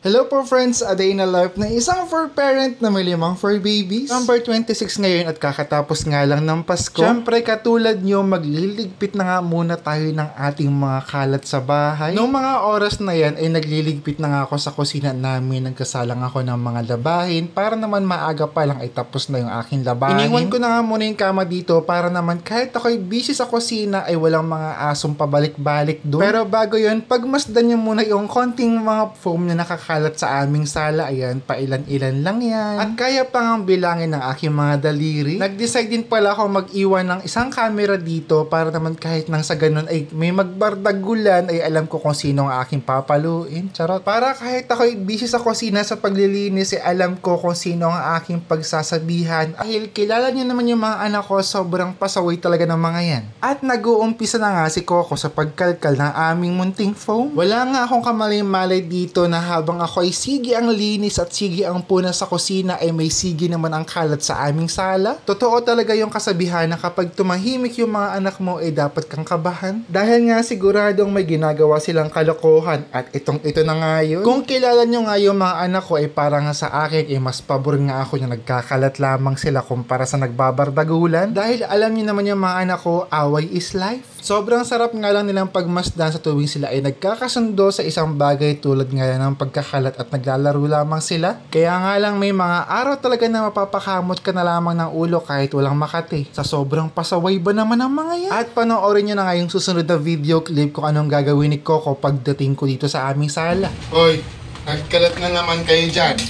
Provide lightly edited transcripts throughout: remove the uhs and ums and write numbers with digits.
Hello po friends, a day in a life na isang fur parent na may 5 fur babies. Number 26 ngayon at kakatapos nga lang ng Pasko. Siyempre katulad nyo, magliligpit na nga muna tayo ng ating mga kalat sa bahay. Noong mga oras na yan ay nagliligpit na nga ako sa kusina namin. Nagkasalang ako ng mga labahin para naman maaga pa lang ay tapos na yung aking labahin. Iniwan ko na nga muna yung kama dito para naman kahit ako'y busy sa kusina ay walang mga asong pabalik-balik doon. Pero bago yun, pagmasdan nyo muna yung konting mga foam na nakakalat sa aming sala. Ayan, pailan-ilan lang yan. At kaya pa nga bilangin ng aking mga daliri. Nag-decide din pala ako mag-iwan ng isang camera dito para naman kahit nang sa ganun ay may magbardagulan ay alam ko kung sino ang aking papaluin. Charot. Para kahit ako'y busy sa kusina sa paglilinis ay alam ko kung sino ang aking pagsasabihan. Dahil kilala niyo naman yung mga anak ko, sobrang pasaway talaga ng mga yan. At nag-uumpisa na nga si Coco sa pagkalkal ng aming munting foam. Wala nga akong kamalay-malay dito na habang ako ay sige ang linis at sige ang puna sa kusina ay may sige naman ang kalat sa aming sala. Totoo talaga yung kasabihan na kapag tumahimik yung mga anak mo ay dapat kang kabahan. Dahil nga siguradong may ginagawa silang kalokohan at ito na nga yun. Kung kilala nyo nga yung mga anak ko ay para nga sa akin ay mas pabor nga ako na nagkakalat lamang sila kumpara sa nagbabardagulan. Dahil alam nyo naman yung mga anak ko, away is life. Sobrang sarap nga lang nilang pagmasdan sa tuwing sila ay nagkakasundo sa isang bagay tulad nga ng pagkakalat at naglalaro lamang sila. Kaya nga lang may mga araw talaga na mapapakamot ka na lamang ng ulo kahit walang makati. Sa sobrang pasaway ba naman ang mga yan? At panoorin nyo na nga yung susunod na video clip kung anong gagawin ni Coco pagdating ko dito sa aming sala. Hoy, nagkalat na naman kayo dyan.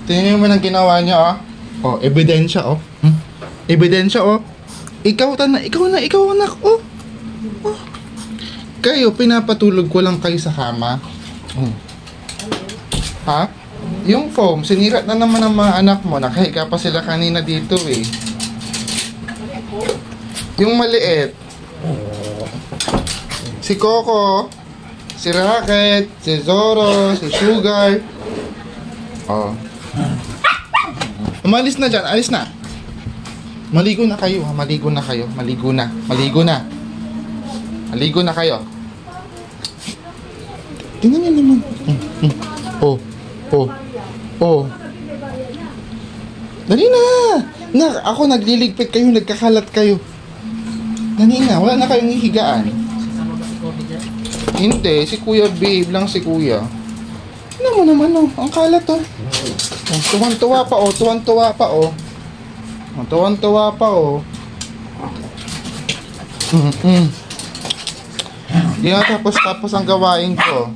Tingnan mo ang ginawa niya, oh. Oh, ebidensya, oh. Ebidensya, oh. Ikaw anak, oh. Oh. Kayo, pinapatulog ko lang kayo sa kama. Ha? Yung foam, sinira na naman ng mga anak mo. Nakahiga pa sila kanina dito, eh. Yung maliit. Si Coco, si Rocket, si Zoro, si Sugar. Oh. Umalis na dyan, alis na. Maligo na kayo, ha? Maligo na kayo. Maligo na. Maligo na kayo. Tingnan niyo naman. Oh. Dali na. Ako nagliligpit kayo, nagkakalat kayo. Dali na, wala na kayong higaan. Hindi, si Kuya Babe lang si Kuya. Tingnan mo naman, oh. Ang kalat, oh. Tuwan-tuwa pa, oh. Tuwan-tuwa pa, oh. Di nga tapos ang gawain ko.